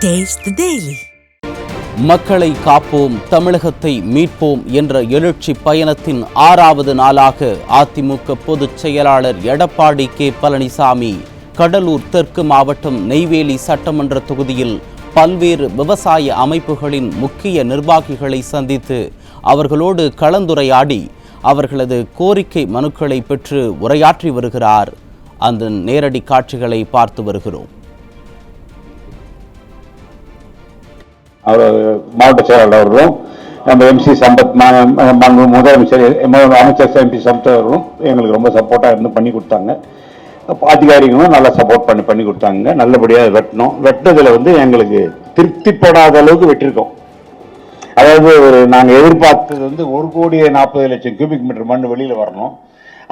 Taste the Daily. மக்களை காப்போம், தமிழகத்தை மீட்போம் என்ற எழுச்சி பயணத்தின் 6வது நாளாக அதிமுக பொதுச் செயலாளர் எடப்பாடி கே பழனிசாமி கடலூர் தெற்கு மாவட்டம் நெய்வேலி சட்டமன்ற தொகுதியில் பல்வேறு விவசாய அமைப்புகளின் முக்கிய நிர்வாகிகளை சந்தித்து அவர்களோடு கலந்துரையாடி அவர்களது கோரிக்கை மனுக்களை பெற்று உரையாற்றி வருகிறார். அந்த நேரடி காட்சிகளை பார்த்து வருகிறோம். அவர் மாவட்ட செயலாளர் அவர்களும் நம்ம எம்சி சம்பத் முதலமைச்சர் அமைச்சர் எம்பி சம்பத் அவர்களும் எங்களுக்கு ரொம்ப சப்போர்ட்டாக இருந்து பண்ணி கொடுத்தாங்க. அதிகாரிகளும் நல்லா சப்போர்ட் பண்ணி கொடுத்தாங்க. நல்லபடியாக வெட்டினோம். வெட்டினதில் எங்களுக்கு திருப்திப்படாத அளவுக்கு வெட்டிருக்கோம். அதாவது நாங்கள் எதிர்பார்த்தது 1,40,00,000 கியூபிக் மீட்டர் மண் வெளியில் வரணும்.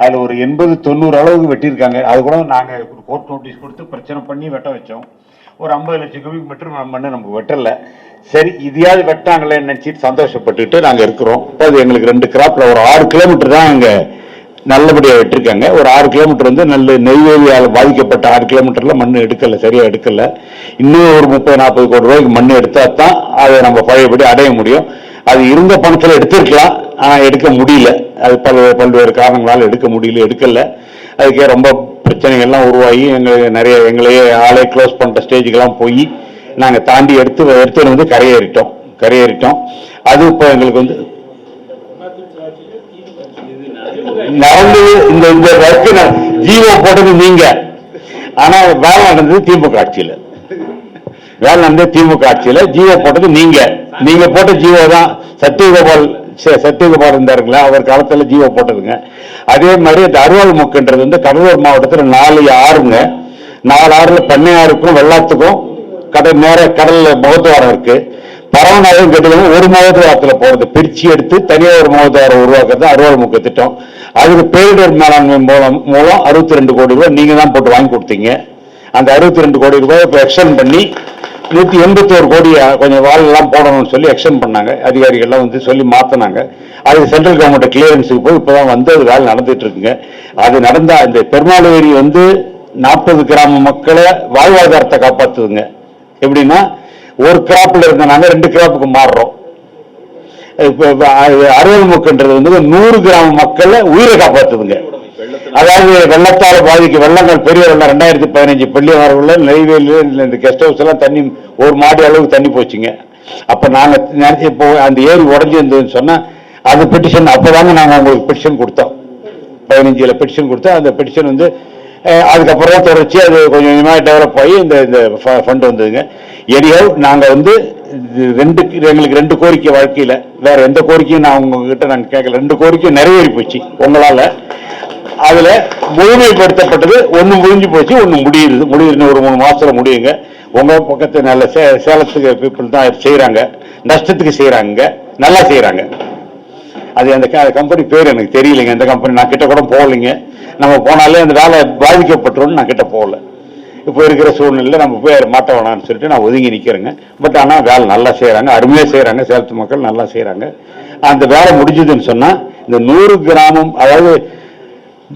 அதில் ஒரு 80-90 அளவுக்கு வெட்டியிருக்காங்க. அது கூட நாங்கள் கோர்ட் நோட்டீஸ் கொடுத்து பிரச்சனை பண்ணி வெட்ட வச்சோம். ஒரு 50,00,000 கியூபிக் மீட்டர் மண்ணு நமக்கு வெட்டலை. சரி, இதையாவது வெட்டாங்களே நினைச்சிட்டு சந்தோஷப்பட்டுட்டு நாங்கள் இருக்கிறோம். அது எங்களுக்கு 2 கிராப்ல ஒரு 6 கிலோமீட்டர் தான் இங்கே நல்லபடியாக வெட்டிருக்காங்க. ஒரு 6 கிலோமீட்டர் நல்ல நெய்வேலியால் பாதிக்கப்பட்ட 6 கிலோமீட்டர்ல மண் எடுக்கலை, சரியா எடுக்கலை. இன்னும் ஒரு 30-40 கோடி ரூபாய்க்கு மண் எடுத்தா தான் அதை நம்ம பழையபடி அடைய முடியும். அது இருந்த பணத்தில் எடுத்திருக்கலாம், ஆனால் எடுக்க முடியல. அது பல்வேறு காரணங்களால் எடுக்க முடியல, எடுக்கல. அதுக்கே ரொம்ப பிரச்சனைகள்லாம் உருவாகி எங்களையே ஆளே க்ளோஸ் பண்ணுற ஸ்டேஜுக்கெல்லாம் போய் நாங்கள் தாண்டி எடுத்து கரையேறிட்டோம். அது இப்போ எங்களுக்கு நடந்து இந்த வழக்கு ஜீவோ போட்டது நீங்க, ஆனா வேலை நடந்தது திமுக ஆட்சியில. ஜீவோ போட்டது நீங்க போட்ட ஜீவோ தான். சத்யகோபால் இருந்தாருங்களா, அவர் காலத்துல ஜீவோ போட்டதுங்க. அதே மாதிரி அந்த அருவாள் முக்குன்றது கடலூர் மாவட்டத்தில் 4 ஆறுங்க. 4 ஆறுல பண்ணையாருக்கும் வெள்ளாத்துக்கும் கடல்ல முகத்துவாரம் இருக்கு. பரவனாவும் கெட்டுகளும் ஒரு முகத்துவாரத்தில் போறது பிரிச்சு எடுத்து தனியாக ஒரு முகத்துவாரம் உருவாக்குறது அருவாள் முக்கு திட்டம். அதுக்கு பேரிடர் மேலாண்மை மூலம் 62 கோடி ரூபாய் நீங்க தான் போட்டு வாங்கி கொடுத்தீங்க. அந்த 62 கோடி ரூபாய் இப்ப எக்ஸ்டெண்ட் பண்ணி 181 கோடி கொஞ்சம் வால் எல்லாம் போடணும்னு சொல்லி எக்ஸ்டெண்ட் பண்ணாங்க. அதிகாரிகள்லாம் சொல்லி மாத்தினாங்க. அது சென்ட்ரல் கவர்மெண்ட் கிளியரன்ஸுக்கு போய் இப்பதான் அது வேலை நடந்துட்டு இருக்குங்க. அது நடந்தா இந்த பெருமாளேரி 40 கிராம மக்களை வாழ்வாதாரத்தை காப்பாத்துதுங்க. எப்படின்னா, ஒரு கிராப்ல இருந்த நாங்க 2 கிராப்புக்கு மாறுறோம். அறுவல் முக்குன்றது 100 கிராம மக்களை உயிரை காப்பாத்துதுங்க. அதாவது வெள்ளத்தால வெள்ளங்கள் பெரிய வெள்ளம் 2015 பள்ளிவாரங்கள நெய்வேலியில இந்த கெஸ்ட் ஹவுஸ் எல்லாம் தண்ணி ஒரு மாடி அளவுக்கு தண்ணி போச்சுங்க. அப்ப நாங்க இப்போ அந்த ஏரி உடஞ்சி இருந்ததுன்னு சொன்னா அது பெட்டிஷன் அப்பதாங்க நாங்க உங்களுக்கு பெட்டிஷன் கொடுத்தோம். 15 பெட்டிஷன் கொடுத்தோம். அந்த பெட்டிஷன் அதுக்கப்புறம் தொடர்ச்சி அது கொஞ்சம் கொஞ்சமாக டெவலப் ஆகி இந்த ஃபண்ட் வந்ததுங்க. எனியோ நாங்க எங்களுக்கு 2 கோரிக்கை வாழ்க்கையில, வேற எந்த கோரிக்கையும் நான் உங்ககிட்ட நாங்க கேட்கல. 2 கோரிக்கை நிறைவேறி போச்சு உங்களால. அதுல முழுமைப்படுத்தப்பட்டது 1 முடிஞ்சு போச்சு, 1 முடியுதுன்னு ஒரு 3 மாசத்துல முடியுங்க. உங்க பக்கத்து நல்ல சேலத்துக்கு பீப்புள் தான் செய்யறாங்க, நஷ்டத்துக்கு செய்யறாங்க, நல்லா செய்யறாங்க. அது அந்த கம்பெனி பேர் எனக்கு தெரியலைங்க. அந்த கம்பெனி நான் கிட்ட கூட போகலைங்க. நம்ம போனாலே அந்த வேலை பாதிக்கப்பட்டுரும், நான் கிட்ட போகல. இப்போ இருக்கிற சூழ்நிலையில நம்ம போய் மாட்ட வேணாம்னு சொல்லிட்டு நான் ஒதுங்கி நிக்கிறேங்க. பட் ஆனா வேலை நல்லா செய்யறாங்க, அருமையா செய்யறாங்க. சேலத்து மக்கள் நல்லா செய்யறாங்க. அந்த வேலை முடிஞ்சதுன்னு சொன்னா இந்த 100 கிராமம், அதாவது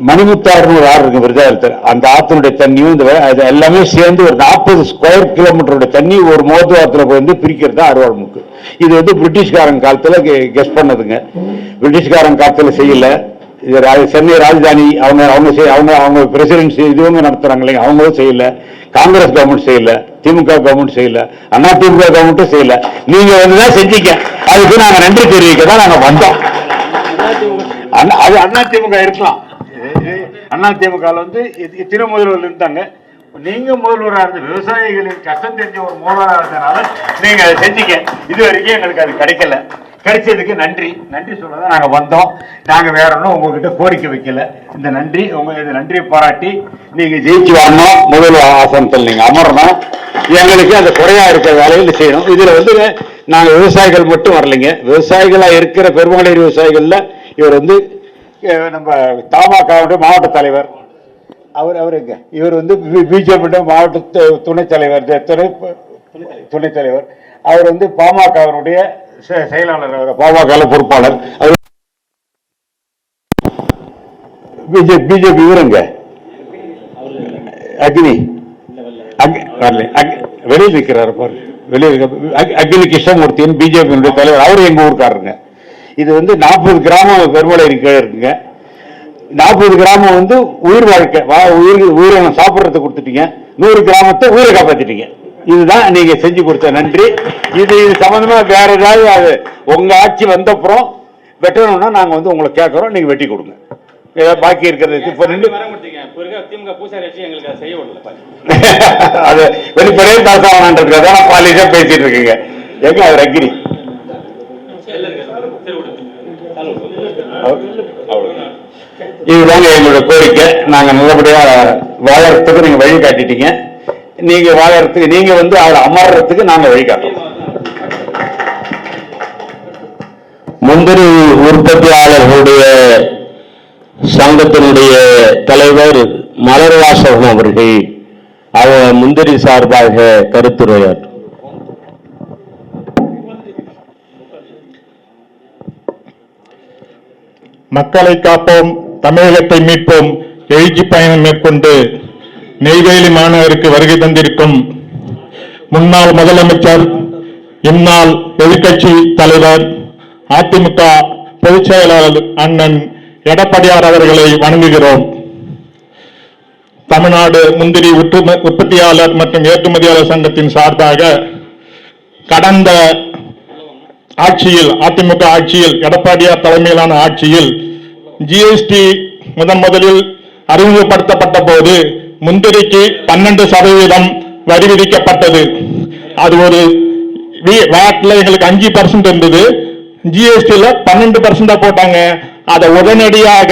மணிமுத்தாறுன்னு ஒரு ஆறு இருக்கு விருதாலயத்தில், அந்த ஆத்தினுடைய தண்ணியும் இந்த எல்லாமே சேர்ந்து ஒரு 40 ஸ்கொயர் கிலோமீட்டருடைய தண்ணி ஒரு மோதுவாரத்தில் போய் பிரிக்கிறது தான் அருவாள் முக்கு. இது பிரிட்டிஷ்காரன் காலத்துல கெஸ் பண்ணதுங்க. பிரிட்டிஷ்காரன் காலத்துல செய்யல. சென்னை ராஜதானி அவங்க பிரசிடென்சி இதுவங்க நடத்துறாங்க இல்லைங்க, அவங்களும் செய்யல. காங்கிரஸ் கவர்மெண்ட் செய்யல, திமுக கவர்மெண்ட் செய்யல, அண்ணா திமுக கவர்மெண்ட்டும் செய்யல. நீங்க தான் செஞ்சீங்க. அதுக்கு நாங்க நன்றி தெரிவிக்க தான் நாங்க வந்தோம். அது அண்ணா திமுக இருக்கலாம். அண்ணா திமுக திரு முதல்வர் இருந்தாங்க. நீங்க முதல்வராக இருந்து விவசாயிகளின் கஷ்டம் தெரிஞ்ச ஒரு முதல்வராக இருந்தனால நீங்க அதை செஞ்சீங்க. இது வரைக்கும் எங்களுக்கு அது கிடைக்கல. கிடைச்சதுக்கு நன்றி சொல்லதான் நாங்க வந்தோம். நாங்க வேற ஒன்றும் உங்ககிட்ட கோரிக்கை வைக்கல. இந்த நன்றியை பாராட்டி நீங்க ஜெயிச்சு வரணும், முதல்வர் ஆசனத்தில் நீங்க அமரணும். எங்களுக்கு அந்த குறையா இருக்கிற வேலையில் செய்யணும். இதுல நாங்க விவசாயிகள் மட்டும் வரலைங்க. விவசாயிகளா இருக்கிற பெருமாளேரி விவசாயிகள்ல இவர் நம்ம தமாகவுடைய மாவட்ட தலைவர் இவர் பிஜேபி மாவட்ட துணைத் தலைவர். அவர் பாமகவுடைய செயலாளர், பாமக பொறுப்பாளர். பிஜேபி இவருங்க அக்னி வரல, வெளியில் இருக்கிறார் பாரு. வெளியே அக்னி கிருஷ்ணமூர்த்தியின் பிஜேபியினுடைய தலைவர், அவரு எங்க ஊருக்காரருங்க. இது 40 கிராமம் பெருமலையின் கீழே இருக்குங்க. 40 கிராமம் உயிர் வாழ்க்கை உயிரை சாப்பிட்றத கொடுத்துட்டீங்க, 100 கிராமத்தை உயிரை காப்பாத்திட்டீங்க. இதுதான் நீங்க செஞ்சு கொடுத்த நன்றி. இது சம்பந்தமா வேற ஏதாவது உங்க ஆட்சி வந்தப்புறம் வெட்டணும்னா நாங்க உங்களை கேட்கறோம், நீங்க வெட்டி கொடுங்க. ஏதாவது பாக்கி இருக்கிறது அது வெளிப்படையே தாசாவனான்றதுக்காக பாலிஷா பேசிட்டு இருக்கீங்க. எங்க அவர் அக்ரி இதுதாங்க எங்களோட கோரிக்கை. நாங்க நல்லபடியா வாழறதுக்கு நீங்க வழி காட்டிட்டீங்க. நீங்க வாழறதுக்கு நீங்க அவரை அமர்றதுக்கு நாங்க வழிகாட்டுறோம். முந்திரி உற்பத்தியாளர்களுடைய சங்கத்தினுடைய தலைவர் மலர்வாசகம் அவர்கள் அவர் முந்திரி சார்பாக கருத்துரையாற்றும். மக்களை காப்போம், தமிழகத்தை மீட்போம் எழுச்சி பயணம் மேற்கொண்டு நெய்வேலி மாநகருக்கு வருகை தந்திருக்கும் முன்னாள் முதலமைச்சர், இந்நாள் எதிர்க்கட்சி தலைவர், அதிமுக பொதுச் செயலாளர் அண்ணன் எடப்பாடியார் அவர்களை வணங்குகிறோம். தமிழ்நாடு முந்திரி உற்பத்தியாளர் மற்றும் ஏற்றுமதியாளர் சங்கத்தின் சார்பாக கடந்த ஆட்சியில், அதிமுக ஆட்சியில், எடப்பாடியார் தலைமையிலான ஆட்சியில் ஜிஎஸ்டி முதலில் அறிமுகப்படுத்தப்பட்ட போது முந்திரிக்கு 12% வரி விதிக்கப்பட்டது. அது ஒரு வாட்ல எங்களுக்கு 5% இருந்தது, ஜிஎஸ்டில 12% போட்டாங்க. அதை உடனடியாக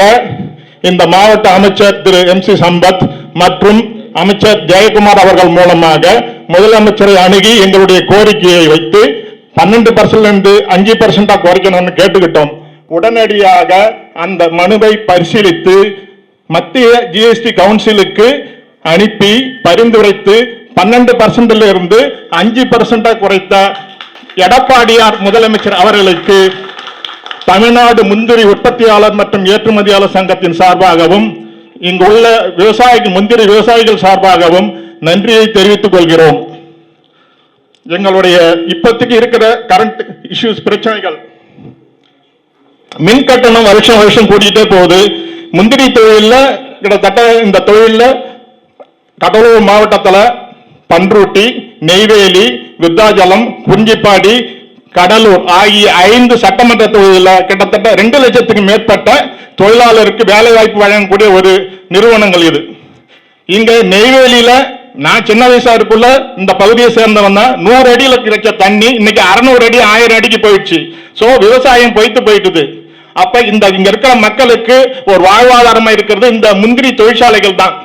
இந்த மாவட்ட அமைச்சர் திரு MC சம்பத் மற்றும் அமைச்சர் ஜெயக்குமார் அவர்கள் மூலமாக முதலமைச்சரை அணுகி எங்களுடைய கோரிக்கையை வைத்து 12% 5% குறைக்கணும்னு கேட்டுக்கிட்டோம். உடனடியாக அந்த மனுவை பரிசீலித்து மத்திய ஜிஎஸ்டி கவுன்சிலுக்கு அனுப்பி பரிந்துரைத்து 12% இருந்து 5% குறைத்த எடப்பாடியார் முதலமைச்சர் அவர்களுக்கு தமிழ்நாடு முந்திரி உற்பத்தியாளர் மற்றும் ஏற்றுமதியாளர் சங்கத்தின் சார்பாகவும் இங்குள்ள விவசாயிகள் முந்திரி விவசாயிகள் சார்பாகவும் நன்றியை தெரிவித்துக் கொள்கிறோம். எங்களுடைய இப்போதைக்கு இருக்கிற கரண்ட் இஷ்யூஸ் பிரச்சனைகள், மின் கட்டணம் வருஷம் கூட்டிகிட்டே போகுது. முந்திரி தொழில கிட்டத்தட்ட இந்த தொழில கடலூர் மாவட்டத்தில் பன்ருட்டி, நெய்வேலி, விருத்தாச்சலம், குறிஞ்சிப்பாடி, கடலூர் ஆகிய 5 சட்டமன்ற தொகுதியில் கிட்டத்தட்ட 2 லட்சத்துக்கு மேற்பட்ட தொழிலாளருக்கு வேலை வாய்ப்பு வழங்கக்கூடிய ஒரு நிறுவனங்கள் இது. இங்க நெய்வேலியில நான் சின்ன வயசா இருக்குள்ள இந்த பகுதியை சேர்ந்தவன் தான். 100 அடியில கிடைச்ச தண்ணி இன்னைக்கு 600 அடி 1000 அடிக்கு போயிடுச்சு. சோ விவசாயம் போயிட்டுது. அப்ப இங்க இருக்கிற மக்களுக்கு ஒரு வாழ்வாதாரமா இருக்கிறது இந்த முந்திரி தொழிற்சாலைகள் தான்.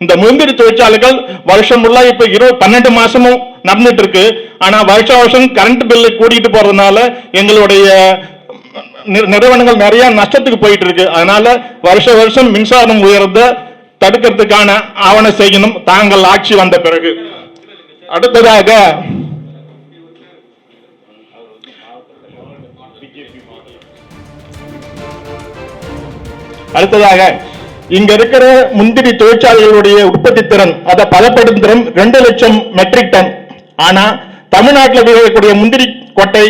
இந்த முந்திரி தொழிற்சாலைகள் வருஷம் முள்ள இப்ப 12 மாசமும் நடந்துட்டு இருக்கு. ஆனா வருஷம் கரண்ட் பில்லு கூட்டிட்டு போறதுனால எங்களுடைய நிறுவனங்கள் நிறைய நஷ்டத்துக்கு போயிட்டு இருக்கு. அதனால வருஷம் மின்சாரம் உயர்ந்த தடுக்கிறதுக்கான ஆவணம் செய்யணும் தாங்கள் ஆட்சி வந்த பிறகு. அடுத்ததாக இங்க இருக்கிற முந்திரி தொழிற்சாலைகளுடைய உற்பத்தி திறன், அதை பதப்படுத்தும் திறன் 2 லட்சம் மெட்ரிக் டன். ஆனா தமிழ்நாட்டில் விளையக்கூடிய முந்திரி கொட்டை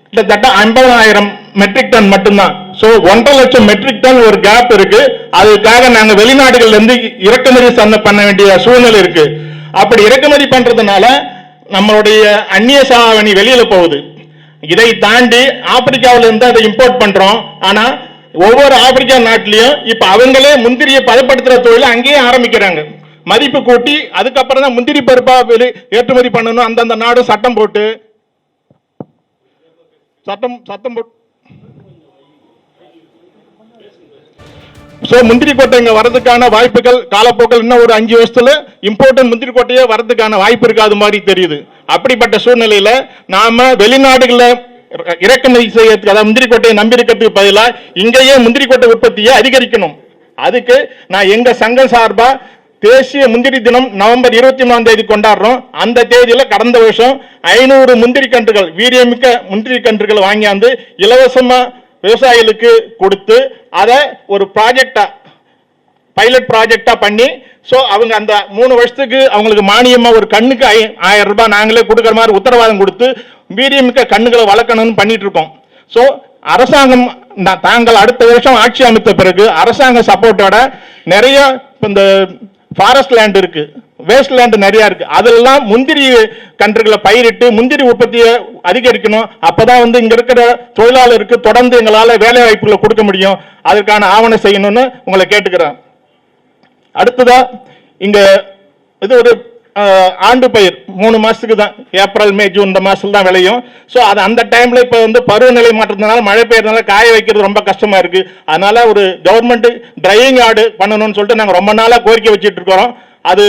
கிட்டத்தட்ட 50,000 மெட்ரிக் டன் மட்டும்தான். சோ 1.5 லட்சம் மெட்ரிக் டன் ஒரு கேப் இருக்கு. அதுக்காக நாங்க வெளிநாடுகள்ல இருந்து இறக்குமதி பண்ண வேண்டிய சூழ்நிலை இருக்கு. அப்படி இறக்குமதி பண்றதுனால நம்மளுடைய அந்நிய சாவணி வெளியில போகுது. இதை தாண்டி ஆப்பிரிக்காவில இருந்து அதை இம்போர்ட் பண்றோம். ஆனா ஒவ்வொரு ஆப்பிரிக்கா நாட்டிலையும் இப்ப அவங்களே முந்திரியை பதப்படுத்துற தொழில அங்கேயே ஆரம்பிக்கிறாங்க. மதிப்பு கூட்டி அதுக்கப்புறம் தான் முந்திரி பருப்பா ஏற்றுமதி பண்ணணும். அந்தந்த நாடு சட்டம் போட்டு முந்திரி கோட்டை இங்க வரதுக்கான வாய்ப்புகள் காலப்போக்கில் இன்னும் ஒரு 5 வருஷத்துல இம்போர்ட் முந்திரி கோட்டையே வரதுக்கான வாய்ப்பு இருக்காது மாதிரி தெரியுது. அப்படிப்பட்ட சூழ்நிலையில நாம வெளிநாடுகள்ல இறக்குமதி செய்யறதுக்கு, அதாவது முந்திரி கோட்டையை நம்பி இருக்கிறதுக்கு பதிலாக இங்கேயே முந்திரி கோட்டை உற்பத்தியை அதிகரிக்கணும். அதுக்கு நான் எங்க சங்கம் சார்பா தேசிய முந்திரி தினம் நவம்பர் 23ஆம் தேதி கொண்டாடுறோம். அந்த தேதியில கடந்த வருஷம் 500 முந்திரி கன்றுகள், வீரியமிக்க முந்திரி கன்றுகள் வாங்கியாந்து இலவசமா விவசாயிகளுக்கு கொடுத்து அதை ஒரு ப்ராஜெக்டா, பைலட் ப்ராஜெக்டா பண்ணி ஸோ அவங்க அந்த 3 வருஷத்துக்கு அவங்களுக்கு மானியமா ஒரு கண்ணுக்கு 1000 ரூபாய் நாங்களே கொடுக்குற மாதிரி உத்தரவாதம் கொடுத்து வீரியமிக்க கண்ணுகளை வளர்க்கணும்னு பண்ணிட்டு இருக்கோம். ஸோ அரசாங்கம் தாங்கள் அடுத்த வருஷம் ஆட்சி அமைத்த பிறகு அரசாங்க சப்போர்ட்டோட நிறைய இந்த ஃபாரஸ்ட் லேண்ட் இருக்கு, வேஸ்ட் லேண்ட் நிறைய இருக்கு, அதெல்லாம் முந்திரி கன்றுகளை பயிரிட்டு முந்திரி உற்பத்தியை அதிகரிக்கணும். அப்பதான் இங்க இருக்கிற தொழிலாளருக்கு தொடர்ந்து எங்களால வேலை வாய்ப்புகளை கொடுக்க முடியும். அதற்கான ஆவணம் செய்யணும்னு உங்களை கேட்டுக்கிறேன். அடுத்ததா இங்க இது ஒரு ஆண்டு பயிர் 3 மாசத்துக்கு தான், ஏப்ரல் மே ஜூன் இந்த மாசத்துல தான் விளையும். ஸோ அது அந்த டைம்ல இப்ப பருவநிலை மாற்றத்தினால மழை பெய்யறதுனால காய வைக்கிறது ரொம்ப கஷ்டமா இருக்கு. அதனால ஒரு கவர்மெண்ட் ட்ரையிங் யார்டு பண்ணணும்னு சொல்லிட்டு நாங்கள் ரொம்ப நாளா கோரிக்கை வச்சுட்டு இருக்கிறோம். அது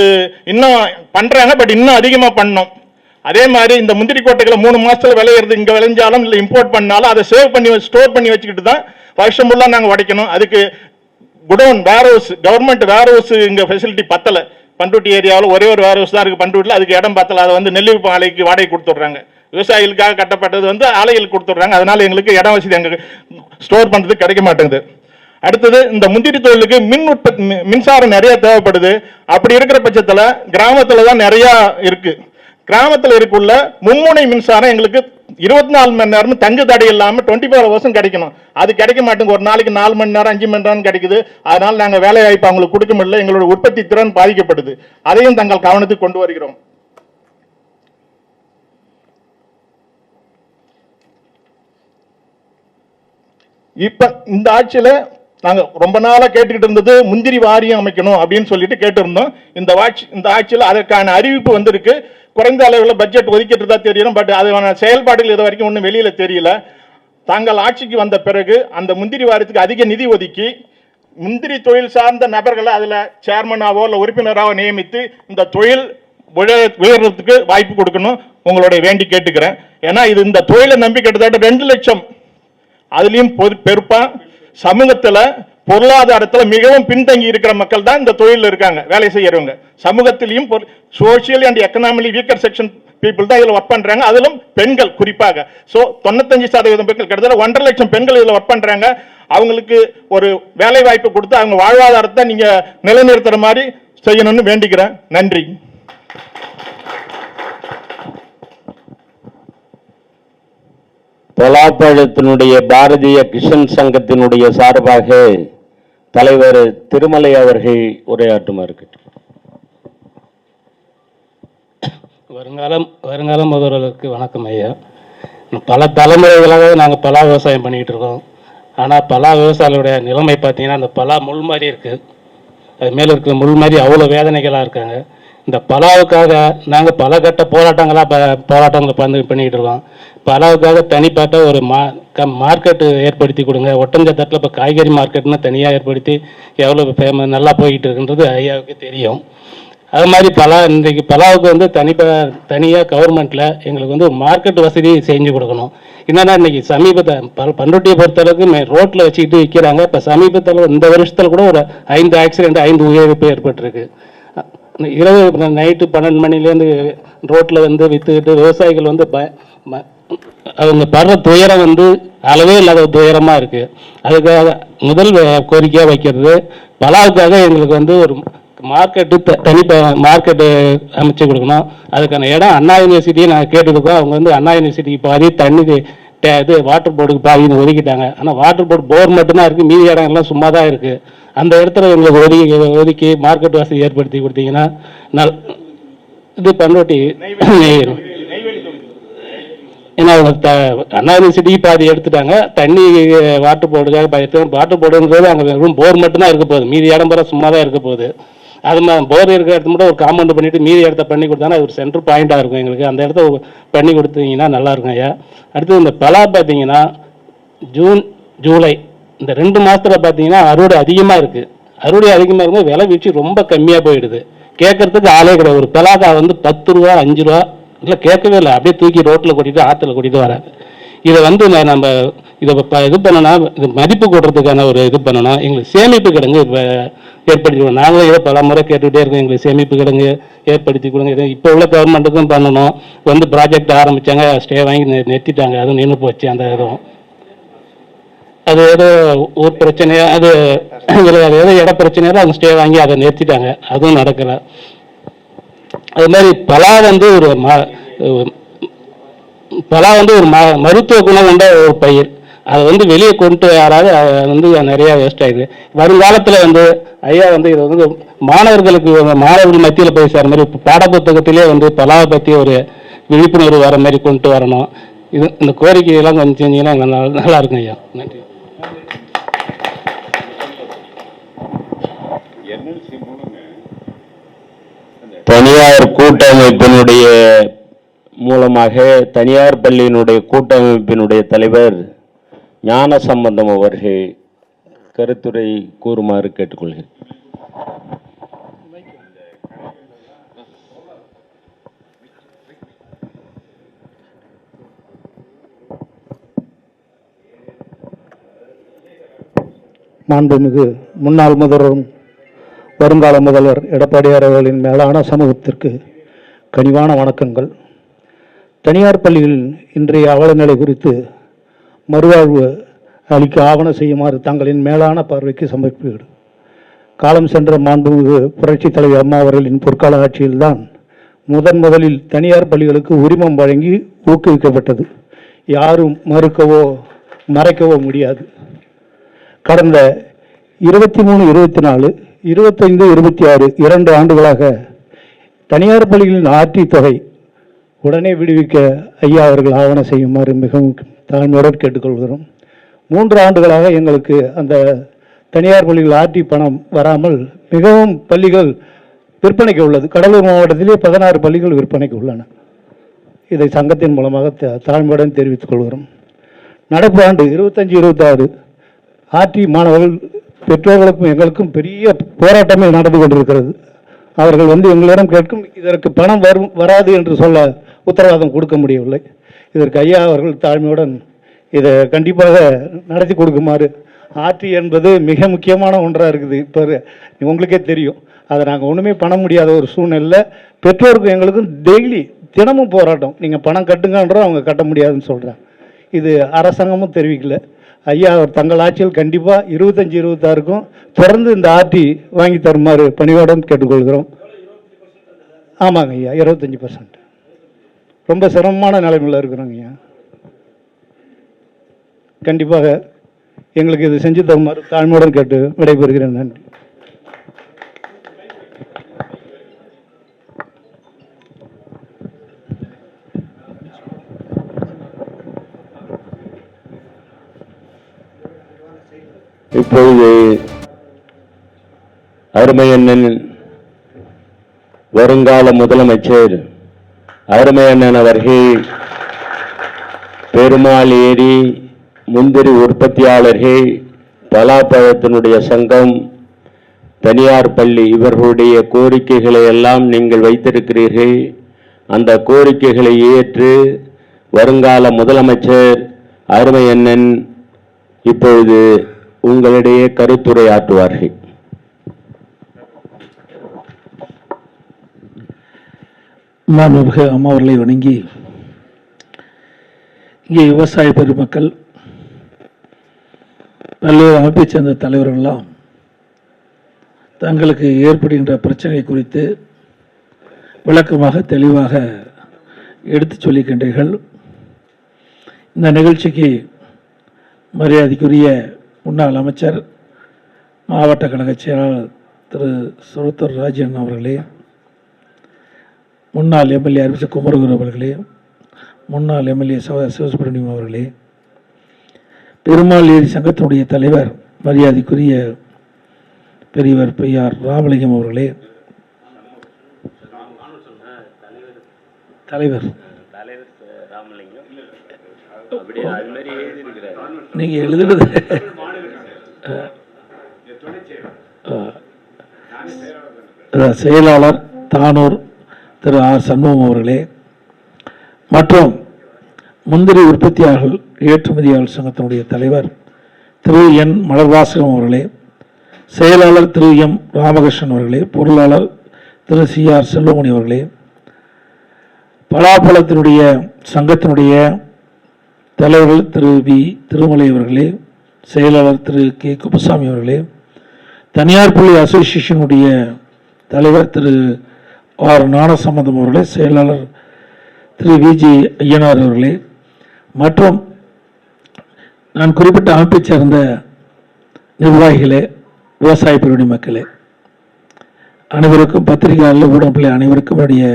இன்னும் பண்றாங்க, பட் இன்னும் அதிகமா பண்ணணும். அதே மாதிரி இந்த முந்திரி கோட்டைகளை 3 மாசத்துல விளையிறது இங்க விளைஞ்சாலும் இல்லை இம்போர்ட் பண்ணாலும் அதை சேவ் பண்ணி ஸ்டோர் பண்ணி வச்சுக்கிட்டு தான் வருஷம் ஃபுல்லா நாங்கள் உடைக்கணும். அதுக்கு குடோன் வேர் ஹவுஸ், கவர்மெண்ட் வேர் ஹவுஸ் இங்க ஃபெசிலிட்டி பத்தல. பண்ருட்டி ஏரியாவில் ஒரே ஒரு வேர் ஹவுஸ் தான் இருக்கு பண்ருட்டியில், அதுக்கு இடம் பத்தல. அதை நெல்லிக்குப்பம் ஆலைக்கு வாடகை கொடுத்துட்றாங்க. விவசாயிகளுக்காக கட்டப்பட்டது ஆலைகளுக்கு கொடுத்துட்றாங்க. அதனால எங்களுக்கு இடம் வசதி அங்கே ஸ்டோர் பண்றதுக்கு கிடைக்க மாட்டேங்குது. அடுத்தது இந்த முந்திரி தொழிலுக்கு மின்சாரம் நிறைய தேவைப்படுது. அப்படி இருக்கிற பட்சத்தில் கிராமத்துல தான் நிறைய இருக்கு. கிராமத்தில் இருக்குள்ள மும்முனை மின்சாரம் எங்களுக்கு 24 மணி நேரமும் தங்கு தடை இல்லாம 24 hours கிடைக்கணும். அது கிடைக்க மாட்டேங்குது. ஒரு நாளைக்கு 4 மணி நேரம் 5 மணி நேரம் கிடைக்குது. அதனால நாங்க வேலை வாய்ப்பு அவங்களுக்கு கொடுக்க முடியல. எங்களோட உற்பத்தி திறன் பாதிக்கப்படுது. அதையும் தங்கள் கவனத்துக்கு கொண்டு வருகிறோம். இப்ப இந்த ஆட்சியில நாங்க ரொம்ப நாளா கேட்டுக்கிட்டு இருந்தது முந்திரி வாரியம் அமைக்கணும் அப்படின்னு சொல்லிட்டு கேட்டு இருந்தோம். இந்த ஆட்சியில் அதற்கான அறிவிப்பு வந்திருக்கு. குறைந்த அளவில் பட்ஜெட் ஒதுக்கிட்டு தான் தெரியும். பட் அதுக்கான செயல்பாடுகள் இது வரைக்கும் ஒன்றும் வெளியில தெரியல. தாங்கள் ஆட்சிக்கு வந்த பிறகு அந்த முந்திரி வாரியத்துக்கு அதிக நிதி ஒதுக்கி முந்திரி தொழில் சார்ந்த நபர்களை அதுல சேர்மனாவோ இல்லை உறுப்பினராவோ நியமித்து இந்த தொழில் உயர்றதுக்கு வாய்ப்பு கொடுக்கணும் உங்களுடைய வேண்டி கேட்டுக்கிறேன். ஏன்னா இது இந்த தொழிலை நம்பி கிட்டத்தட்ட 2 லட்சம், அதுலயும் பெருப்பா சமூகத்துல பொருளாதாரத்தில் மிகவும் பின்தங்கி இருக்கிற மக்கள் தான் இந்த தொழிலில் இருக்காங்க, வேலை செய்யறவங்க. சமூகத்திலையும் social and economically weaker section people தான் இதில் ஒர்க் பண்றாங்க. அதிலும் பெண்கள் குறிப்பாக. ஸோ 95% பெண்கள், கிட்டத்தட்ட 1.5 லட்சம் பெண்கள் இதில் ஒர்க் பண்றாங்க. அவங்களுக்கு ஒரு வேலை வாய்ப்பு கொடுத்து அவங்க வாழ்வாதாரத்தை நீங்க நிலைநிறுத்துற மாதிரி செய்யணும்னு வேண்டிக்கிறேன். நன்றி. பலாப்பழத்தினுடைய பாரதிய கிஷன் சங்கத்தினுடைய சார்பாக தலைவர் திருமலை அவர்கள் உரையாற்றுமாறு. வருங்கால முதல்வருக்கு வணக்கம் ஐயா. பல தலைமுறைகளாக நாங்கள் பலா விவசாயம் பண்ணிக்கிட்டு இருக்கோம். ஆனால் பலா விவசாயிகளுடைய நிலைமை பார்த்தீங்கன்னா அந்த பலா முள் மாதிரி இருக்குது. அது மேலே இருக்கிற முள் மாதிரி அவ்வளோ வேதனைகளாக இருக்காங்க. இந்த பலாவுக்காக நாங்கள் பல கட்ட போராட்டங்களை பண்ணிக்கிட்டு இருக்கோம். பலாவுக்காக தனிப்பட்ட ஒரு மார்க்கெட்டு ஏற்படுத்தி கொடுங்க. ஒட்டஞ்சத்தட்டில் இப்போ காய்கறி மார்க்கெட்னு தனியாக ஏற்படுத்தி எவ்வளோ நல்லா போய்கிட்டு இருக்குன்றது ஐயாவுக்கு தெரியும். அது மாதிரி இன்றைக்கு பலாவுக்கு தனியாக கவர்மெண்ட்டில் எங்களுக்கு ஒரு மார்க்கெட் வசதி செஞ்சு கொடுக்கணும். என்னன்னா இன்னைக்கு பண்ருட்டியை பொறுத்தளவுக்கு ரோட்டில் வச்சுக்கிட்டு விற்கிறாங்க. இப்போ சமீபத்தில் இந்த வருஷத்தில் கூட ஒரு 5 ஆக்சிடென்ட் 5 உயிரிழப்பு ஏற்பட்டிருக்கு. இரவு நைட்டு 12 மணிலேருந்து ரோட்டில் விற்றுக்கிட்டு விவசாயிகள் அவங்க படுற துயரம் அளவே இல்லாத துயரமாக இருக்குது. அதுக்காக முதல் கோரிக்கையாக வைக்கிறது பலாவுக்காக எங்களுக்கு ஒரு மார்க்கெட்டு அமைச்சு கொடுக்கணும். அதுக்கான இடம் அண்ணா யூனிவர்சிட்டியை நாங்கள் கேட்டுருக்கோம். அவங்க அண்ணா யூனிவர்சிட்டிக்கு பாதி தண்ணி இது வாட்டர் போர்டுக்கு பாதின்னு ஒதுக்கிட்டாங்க. ஆனால் வாட்டர் போர்டு போர் மட்டும்தான் இருக்குது, மீதி இடம் எல்லாம் சும்மா தான் இருக்குது. அந்த இடத்துல எங்களுக்கு ஒதுக்கி மார்க்கெட் வசதி ஏற்படுத்தி கொடுத்தீங்கன்னா இது பண்ருட்டி ஏன்னா அண்ணா யூனிவர்சிட்டிக்கு பாதி எடுத்துட்டாங்க. தண்ணி வாட்டர் போர்டுக்காக வாட்டர் போர்டுன்றது அங்கே வெறும் போர் மட்டும்தான் இருக்க போகுது, மீதி இடம் பூரா சும்மா தான் இருக்க போகுது. அது போர் இருக்கிற இடத்துல மட்டும் ஒரு காம்பவுண்ட் பண்ணிட்டு மீதி இடத்த பண்ணி கொடுத்தாங்கன்னா அது ஒரு சென்டர் பாயிண்டாக இருக்கும் எங்களுக்கு. அந்த இடத்த பண்ணி கொடுத்தீங்கன்னா நல்லா இருக்கும் ஐயா. அடுத்து இந்த பலா பார்த்தீங்கன்னா ஜூன் ஜூலை இந்த 2 மாதத்தில் பார்த்தீங்கன்னா அறுவடை அதிகமாக இருக்குது. அறுவடை அதிகமாக இருக்கும்போது விலை வீழ்ச்சி ரொம்ப கம்மியாக போயிடுது. கேட்கறதுக்கு ஆளே கிடையாது. ஒரு பலாக்கா 10 ரூபா 5 ரூபா இல்லை கேட்கவே இல்லை, அப்படியே தூக்கி ரோட்டில் கொட்டிட்டு ஆற்றுல கொட்டிட்டு வராது. இதை நம்ம இதை இது பண்ணணும், இது மதிப்பு கூட்டுறதுக்கான ஒரு இது பண்ணணும். எங்களுக்கு சேமிப்பு கிடங்கு ஏற்படுத்திக்கணும். நாங்களும் இதை பல முறை கேட்டுக்கிட்டே இருக்கோம், எங்களுக்கு சேமிப்பு கிடங்கு ஏற்படுத்தி கொடுங்க. இப்போ உள்ள கவர்மெண்ட்டுக்கும் பண்ணணும். ப்ராஜெக்ட் ஆரம்பித்தாங்க, ஸ்டே வாங்கி நிறுத்திட்டாங்க, அதுவும் நின்று போச்சு அந்த இதுவும். அது ஏதோ ஊர் பிரச்சனையா அது ஏதோ இட பிரச்சனையா அவங்க ஸ்டே வாங்கி அதை நிறுத்திட்டாங்க, அதுவும் நடக்கல. அது மாதிரி பலா வந்து ஒரு மருத்துவ குணம் கொண்ட ஒரு பயிர். அதை வந்து வெளியே கொண்டு யாராவது வந்து நிறைய வேஸ்ட் ஆகுது. வருங்காலத்தில் வந்து ஐயா வந்து இதை வந்து மாணவர்கள் மத்தியில் போய் சேர மாதிரி பாடப்புத்தகத்திலே வந்து பலாவை பற்றி ஒரு விழிப்புணர்வு வர மாதிரி கொண்டு வரணும். இந்த கோரிக்கையெல்லாம் கொஞ்சம் செஞ்சீங்கன்னா நல்லா இருக்கும் ஐயா. நன்றி. தனியார் கூட்டமைப்பினுடைய மூலமாக தனியார் பள்ளியினுடைய கூட்டமைப்பினுடைய தலைவர் ஞானசம்பந்தம் அவர்கள் கருத்துரை கூறுமாறு கேட்டுக்கொள்கிறேன். மாண்புமிகு முன்னாள் முதல்வரும் வருங்கால முதல்வர் எடப்பாடியார் அவர்களின் மேலான சமூகத்திற்கு கனிவான வணக்கங்கள். தனியார் பள்ளிகளின் இன்றைய அவலநிலை குறித்து மறுவாழ்வு அளிக்க ஆவணம் செய்யுமாறு தங்களின் மேலான பார்வைக்கு சமர்ப்பிக்கிறேன். காலம் சென்ற மாண்புமிகு புரட்சித் தலைவர் அம்மா அவர்களின் பொற்கால ஆட்சியில்தான் முதலில் தனியார் பள்ளிகளுக்கு உரிமம் வழங்கி ஊக்குவிக்கப்பட்டது. யாரும் மறுக்கவோ மறைக்கவோ முடியாது. கடந்த 23, 24, 25, 26 2 ஆண்டுகளாக தனியார் பள்ளிகளின் ஆர்டி தொகை உடனே விடுவிக்க ஐயா அவர்கள் ஆவணம் செய்யுமாறு மிகவும் தாழ்மையுடன் கேட்டுக்கொள்கிறோம். 3 ஆண்டுகளாக எங்களுக்கு அந்த தனியார் பள்ளிகள் ஆர்டி பணம் வராமல் மிகவும் பள்ளிகள் விற்பனைக்கு உள்ளது. கடலூர் மாவட்டத்திலே 16 பள்ளிகள் விற்பனைக்கு உள்ளன. இதை சங்கத்தின் மூலமாக தாழ்மையுடன் தெரிவித்துக் கொள்கிறோம். நடப்பு ஆண்டு 25, 26 ஆர்டி மாணவர்கள் பெற்றோர்களுக்கும் எங்களுக்கும் பெரிய போராட்டமே நடந்து கொண்டிருக்கிறது. அவர்கள் வந்து எங்களிடம் கேட்கும் இதற்கு பணம் வராது என்று சொல்ல உத்தரவாதம் கொடுக்க முடியவில்லை. இதற்கு ஐயா அவர்கள் தாழ்மையுடன் இதை கண்டிப்பாக நடத்தி கொடுக்குமாறு. ஆர்டி என்பது மிக முக்கியமான ஒன்றாக இருக்குது. இப்போ உங்களுக்கே தெரியும், அதை நாங்கள் ஒன்றுமே பண்ண முடியாத ஒரு சூழ்நிலை. பெற்றோருக்கும் எங்களுக்கும் டெய்லி தினமும் போராட்டம். நீங்கள் பணம் கட்டுங்கன்றோம், அவங்க கட்ட முடியாதுன்னு சொல்கிறாங்க. இது அரசாங்கமும் தெரிவிக்கல. ஐயா அவர் தங்கள் ஆட்சியில் கண்டிப்பாக 25, 26க்கும் தொடர்ந்து இந்த ஆர்டி வாங்கி தருமாறு பணியோடன் கேட்டுக்கொள்கிறோம். ஆமாங்க ஐயா, 25%. ரொம்ப சிரமமான நிலைமையில் இருக்கிறோங்க ஐயா. கண்டிப்பாக எங்களுக்கு இது செஞ்சு தருமாறு தாழ்மையுடன் கேட்டு விடைபெறுகிறேன். நன்றி. இப்பொழுது அருமையண்ணன் வருங்கால முதலமைச்சர் அருமையண்ணன் அவர்கள் பெருமாள் ஏரி முந்திரி உற்பத்தியாளர்கள், பலாப்பழத்தினுடைய சங்கம், தனியார் பள்ளி இவர்களுடைய கோரிக்கைகளை எல்லாம் நீங்கள் வைத்திருக்கிறீர்கள். அந்த கோரிக்கைகளை ஏற்று வருங்கால முதலமைச்சர் அருமையண்ணன் இப்பொழுது உங்களிடையே கருத்துரையாற்றுவார்கள். மாண்புமிகு அம்மா அவர்களை வணங்கி, இங்கே விவசாய பெருமக்கள், பல்வேறு அமைப்பைச் சேர்ந்த தலைவர்கள்லாம் தங்களுக்கு ஏற்படுகின்ற பிரச்சனை குறித்து விளக்கமாக தெளிவாக எடுத்துச் சொல்லிக்கின்றீர்கள். இந்த நிகழ்ச்சிக்கு மரியாதைக்குரிய முன்னாள் அமைச்சர், மாவட்ட கழக செயலாளர் திரு சுரத்தூர் ராஜன் அவர்களே, முன்னாள் எம்எல்ஏ அறிவிச்ச குமரகுரு அவர்களே, முன்னாள் எம்எல்ஏ சிவசுப்பிரமணியம் அவர்களே, பெருமாள் ஏரி சங்கத்தினுடைய தலைவர் மரியாதைக்குரிய பெரியவர் பெரியார் ராமலிங்கம் அவர்களே, தலைவர் நீங்க எழுதுறது செயலாளர் தானூர் திரு ஆர் சண்முகம் அவர்களே, மற்றும் முந்திரி உற்பத்தியாளர்கள் ஏற்றுமதியாளர் சங்கத்தினுடைய தலைவர் திரு என் மலர்வாசகம் அவர்களே, செயலாளர் திரு எம் ராமகிருஷ்ணன் அவர்களே, பொருளாளர் திரு சி ஆர் செல்வமணி அவர்களே, பலாப்பழத்தினுடைய சங்கத்தினுடைய தலைவர்கள் திரு வி திருமலை அவர்களே, செயலாளர் திரு கே குப்புசாமி அவர்களே, தனியார் பள்ளி அசோசியேஷனுடைய தலைவர் திரு ஆர் ஞானசம்பந்தம் அவர்களே, செயலாளர் திரு விஜி ஐயனார் அவர்களே, மற்றும் நான் குறிப்பிட்ட அமைப்பைச் சேர்ந்த நிர்வாகிகளே, விவசாய பிரிவினை மக்களே, அனைவருக்கும் பத்திரிகையாளர் ஊடகப்பிள்ளை அனைவருக்கும் என்னுடைய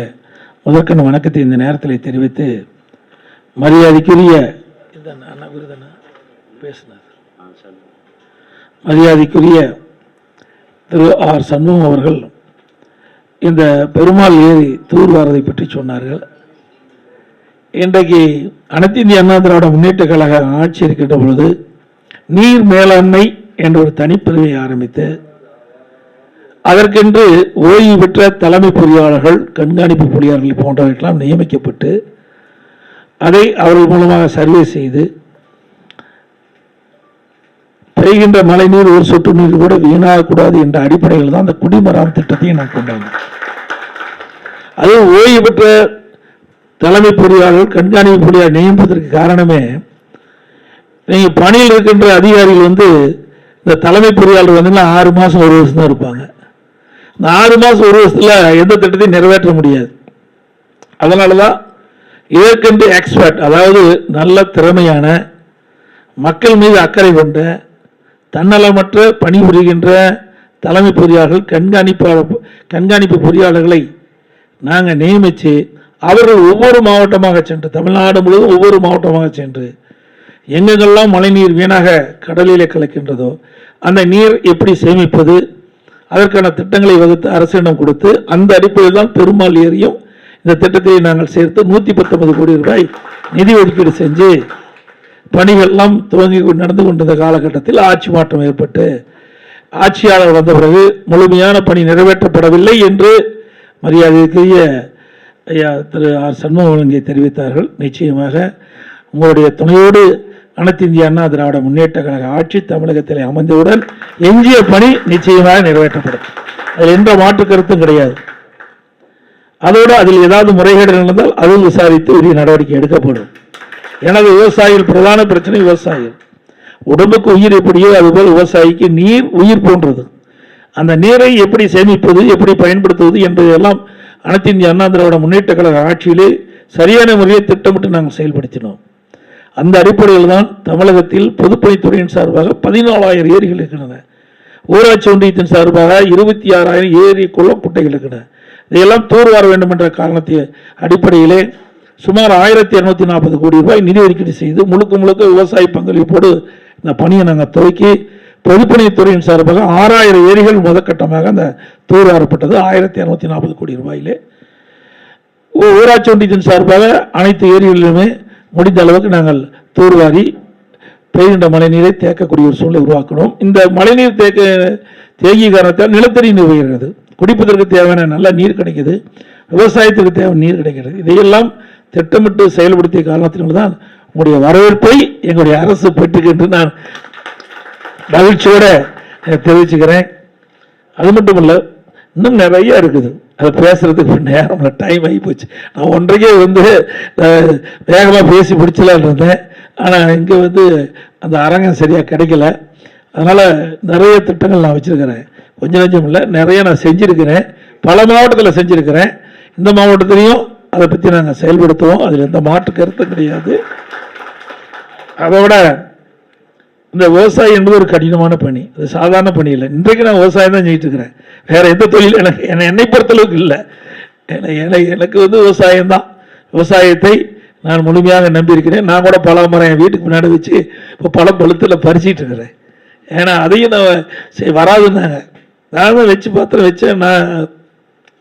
முதற்கண் வணக்கத்தை இந்த நேரத்தில் தெரிவித்து, மரியாதைக்குரிய மரியாதைக்குரிய திரு ஆர் சண்முகம் அவர்கள் இந்த பெருமாள் ஏரி தூர்வாரதை பற்றி சொன்னார்கள். இன்றைக்கு அனைத்து இந்திய அண்ணா திராவிட முன்னேற்ற கழக ஆட்சி இருக்கின்ற பொழுது நீர் மேலாண்மை என்ற ஒரு தனிப்பிரிவை ஆரம்பித்து அதற்கென்று ஓய்வு பெற்ற தலைமை பொறியாளர்கள், கண்காணிப்பு பொறியாளர்கள் போன்றவர்களெல்லாம் நியமிக்கப்பட்டு அதை அவர்கள் மூலமாக சர்வே செய்து பெய்கின்ற மழை நீர் ஒரு சொட்டு நீர் கூட வீணாகக்கூடாது என்ற அடிப்படையில் தான் அந்த குடிமராமத்து திட்டத்தையும் நான் கொண்டு வந்தேன். அது ஓய்வு பெற்ற தலைமை பொறியாளர்கள், கண்காணிப்பு பொறியாளர் நியமிப்பதற்கு காரணமே, நீங்கள் பணியில் இருக்கின்ற அதிகாரிகள் இந்த தலைமை பொறியாளர் 6 மாதம் 1 வருஷம் தான் இருப்பாங்க. இந்த 6 மாதம் 1 வருஷத்தில் எந்த திட்டத்தையும் நிறைவேற்ற முடியாது. அதனால தான் இதற்கென்று எக்ஸ்பர்ட், அதாவது நல்ல திறமையான, மக்கள் மீது அக்கறை கொண்ட, தன்னலமற்ற பணிபுரிகின்ற தலைமை பொறியாளர்கள், கண்காணிப்பு பொறியாளர்களை நாங்கள் நியமித்து அவர்கள் ஒவ்வொரு மாவட்டமாக சென்று, தமிழ்நாடு முழுவதும் ஒவ்வொரு மாவட்டமாக சென்று எங்கெங்கெல்லாம் மழைநீர் வீணாக கடலிலே கலக்கின்றதோ அந்த நீர் எப்படி சேமிப்பது, அதற்கான திட்டங்களை வகுத்து அரசிடம் கொடுத்து அந்த அடிப்படையில் தான் பெருமாள் ஏரியும் இந்த திட்டத்தை நாங்கள் சேர்த்து 119 கோடி ரூபாய் நிதி ஒதுக்கீடு செஞ்சு பணிகள்லாம் துவங்கி நடந்து கொண்டிருந்த காலகட்டத்தில் ஆட்சி மாற்றம் ஏற்பட்டு ஆட்சியாளர் வந்த பிறகு முழுமையான பணி நிறைவேற்றப்படவில்லை என்று மரியாதைக்குரிய ஐயா திரு ஆர் சண்முகம் இங்கே தெரிவித்தார்கள். நிச்சயமாக உங்களுடைய துணையோடு அனைத்து இந்திய அண்ணா திராவிட முன்னேற்ற கழக ஆட்சி தமிழகத்தில் அமைந்தவுடன் எஞ்சிய பணி நிச்சயமாக நிறைவேற்றப்படும். அதில் எந்த மாற்று கருத்தும் கிடையாது. அதோடு அதில் ஏதாவது முறைகேடு நடந்தால் அதுவும் விசாரித்து உரிய நடவடிக்கை எடுக்கப்படும். எனது விவசாயிகள் பிரதான பிரச்சனை விவசாயிகள். உடம்புக்கு உயிர் எப்படியோ அதுபோல் விவசாயிக்கு நீர் உயிர் போன்றது. அந்த நீரை எப்படி சேமிப்பது, எப்படி பயன்படுத்துவது என்பதையெல்லாம் அனைத்து இந்திய அண்ணா திராவிட முன்னேற்ற கழக ஆட்சியிலே சரியான முறையை திட்டமிட்டு நாங்கள் செயல்படுத்தினோம். அந்த அடிப்படையில் தான் தமிழகத்தில் பொதுப்பணித்துறையின் சார்பாக 14,000 ஏரிகள் இருக்கின்றன. ஊராட்சி ஒன்றியத்தின் சார்பாக 26,000 ஏரி குளம் குட்டைகள் இருக்கின்றன. இதையெல்லாம் தூர்வார வேண்டும் என்ற காரணத்தை அடிப்படையிலே சுமார் 1,240 கோடி ரூபாய் நிதி ஒதுக்கீடு செய்து முழுக்க விவசாய பங்களிப்போடு இந்த பணியை நாங்கள் துவக்கி பொதுப்பணித்துறையின் சார்பாக 6,000 ஏரிகள் முதற்கட்டமாக அந்த தூர்வாரப்பட்டது 1,240 கோடி ரூபாயிலே. ஊராட்சி ஒன்றியத்தின் சார்பாக அனைத்து ஏரிகளிலுமே முடிந்த அளவுக்கு நாங்கள் தூர்வாரி பெய்கின்ற மழைநீரை தேக்கக்கூடிய ஒரு சூழ்நிலை உருவாக்கணும். இந்த மழைநீர் தேங்கிய காரணத்தால் நிலத்தடி நீர் உயர்கிறது, குடிப்பதற்கு தேவையான நல்ல நீர் கிடைக்குது, விவசாயத்திற்கு தேவையான நீர் கிடைக்கிறது. இதையெல்லாம் திட்டமிட்டு செயல்படுத்திய காரணத்தினால்தான் உங்களுடைய வரவேற்பை எங்களுடைய அரசு பெற்றுக்கென்று நான் மகிழ்ச்சியோடு தெரிவிச்சுக்கிறேன். அது மட்டும் இல்லை, இன்னும் நிறைய இருக்குது. அதை பேசுறதுக்கு நேரம் டைம் ஆகி போச்சு. நான் ஒன்றைக்கே வேகமாக பேசி முடிச்சலான் இருந்தேன். ஆனால் இங்கே அந்த அரங்கம் சரியாக கிடைக்கல. அதனால் நிறைய திட்டங்கள் நான் வச்சுருக்கிறேன். கொஞ்சம் நஞ்சம் இல்லை, நிறைய நான் செஞ்சுருக்கிறேன். பல மாவட்டத்தில் செஞ்சுருக்கிறேன். இந்த மாவட்டத்திலையும் அதை பற்றி நாங்கள் செயல்படுத்துவோம். அதில் எந்த மாற்று கருத்தும் கிடையாது. அதோட இந்த விவசாயம் என்பது ஒரு கடினமான பணி, அது சாதாரண பணி இல்லை. இன்றைக்கு நான் விவசாயம் தான் செஞ்சுட்டு இருக்கிறேன். வேற எந்த தொழில் என்னை பொறுத்தளவுக்கு இல்லை. எனக்கு விவசாயம் தான். விவசாயத்தை நான் முழுமையாக நம்பியிருக்கிறேன். நான் கூட பல மரம் என் வீட்டுக்கு முன்னாடி வச்சு இப்போ பல பழுத்தில் பறிச்சிட்டு இருக்கிறேன். ஏன்னா அதையும் நான் வராதுன்னாங்க. நான் வச்சு பாத்திரம் வச்சேன். நான்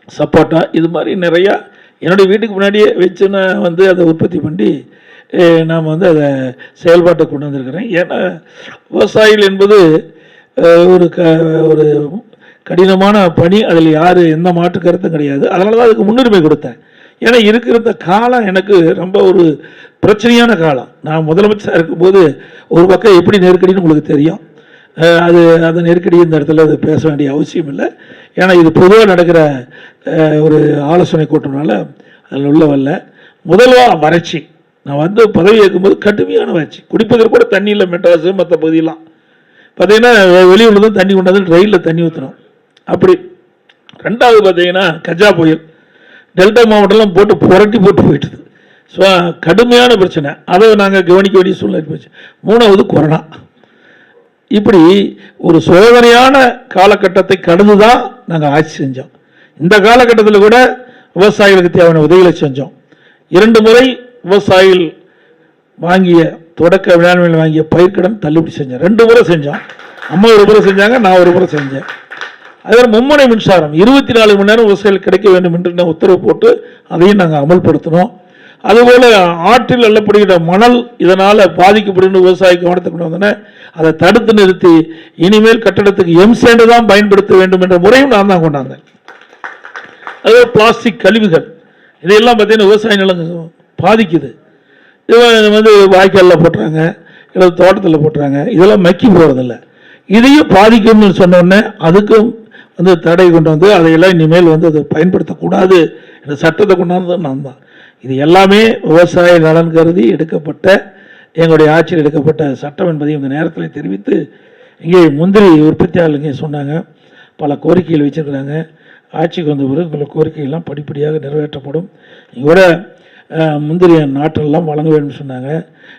சப்போட்டா இது மாதிரி நிறையா என்னுடைய வீட்டுக்கு முன்னாடியே வச்சு நான் அதை உற்பத்தி பண்ணி நாம் அதை செயல்பாட்டை கொண்டு வந்திருக்கிறேன். ஏன்னா விவசாயிகள் என்பது ஒரு கடினமான பணி. அதில் யார் எந்த மாற்று கருத்தும் கிடையாது. அதனால தான் அதுக்கு முன்னுரிமை கொடுத்தேன். ஏன்னா இருக்கிற காலம் எனக்கு ரொம்ப ஒரு பிரச்சனையான காலம். நான் முதலமைச்சராக இருக்கும்போது ஒரு பக்கம் எப்படி நெருக்கடின்னு உங்களுக்கு தெரியும். அது நெருக்கடி இந்த இடத்துல அது பேச வேண்டிய அவசியம் இல்லை. ஏன்னா இது பொதுவாக நடக்கிற ஒரு ஆலோசனை கூட்டம்னால அதில் உள்ள வரல. முதல்வா வறட்சி. நான் பதவி ஏற்கும்போது கடுமையான வறட்சி, குடிப்பதற்கு கூட தண்ணி இல்லை. மெட்ராஸு மற்ற பகுதியெல்லாம் பார்த்தீங்கன்னா வெளியூர்ல தான் தண்ணி கொண்டாந்து ரயிலில் தண்ணி ஊற்றணும். அப்படி ரெண்டாவது பார்த்தீங்கன்னா கஜா புயல் டெல்டா மாவட்டம்லாம் போட்டு புரட்டி போட்டு போயிட்டுது. ஸோ கடுமையான பிரச்சனை, அதை நாங்கள் கவனிக்க வேண்டிய சூழ்நிலை போச்சு. மூணாவது கொரோனா. இப்படி ஒரு சோதனையான காலகட்டத்தை கடந்து தான் நாங்கள் ஆட்சி செஞ்சோம். இந்த காலகட்டத்தில் கூட விவசாயிகளுக்கு தேவையான உதவிகளை செஞ்சோம். 2 முறை விவசாயிகள் வாங்கிய தொடக்க வேளாண்மையில் வாங்கிய பயிர்க்கடன் தள்ளுபடி செஞ்சோம். 2 முறை செஞ்சோம். அம்மா ஒரு முறை செஞ்சாங்க, நான் ஒரு முறை செஞ்சேன். அதே மும்முனை மின்சாரம் 24 மணி நேரம் விவசாயிகள் கிடைக்க வேண்டும் என்று உத்தரவு போட்டு அதையும் நாங்கள் அமல்படுத்தினோம். அதுபோல ஆற்றில் அள்ளப்படுகிற மணல் இதனால் பாதிக்கப்படுகிற விவசாய கவனத்தை கொண்டு வந்தன. அதை தடுத்து நிறுத்தி இனிமேல் கட்டடத்துக்கு எம்சேண்டு தான் பயன்படுத்த வேண்டும் என்ற முறையும் நான் தான் கொண்டாந்தேன். அதே பிளாஸ்டிக் கழிவுகள் இதையெல்லாம் பார்த்தீங்கன்னா விவசாய நிலங்கள் பாதிக்குது. இது வாய்க்காலில் போட்டுறாங்க, இல்லை தோட்டத்தில் போட்டுறாங்க, இதெல்லாம் மக்கி போகிறதில்ல. இதையும் பாதிக்கும்னு சொன்னோடனே அதுக்கும் தடை கொண்டு வந்து அதையெல்லாம் இனிமேல் அதை பயன்படுத்தக்கூடாது என்ற சட்டத்தை கொண்டாந்து நான் தான். இது எல்லாமே விவசாய நலன் கருதி எடுக்கப்பட்ட எங்களுடைய ஆட்சியில் எடுக்கப்பட்ட சட்டம் என்பதையும் இந்த நேரத்தில் தெரிவித்து, இங்கே முந்திரி உற்பத்தியாளர்கள் சொன்னாங்க பல கோரிக்கைகள் வச்சிருக்கிறாங்க. ஆட்சிக்கு வந்த பிறகு பல கோரிக்கைகள்லாம் படிப்படியாக நிறைவேற்றப்படும். கூட முந்திரி நாட்டெல்லாம் வழங்க வேண்டும் சொன்னாங்க.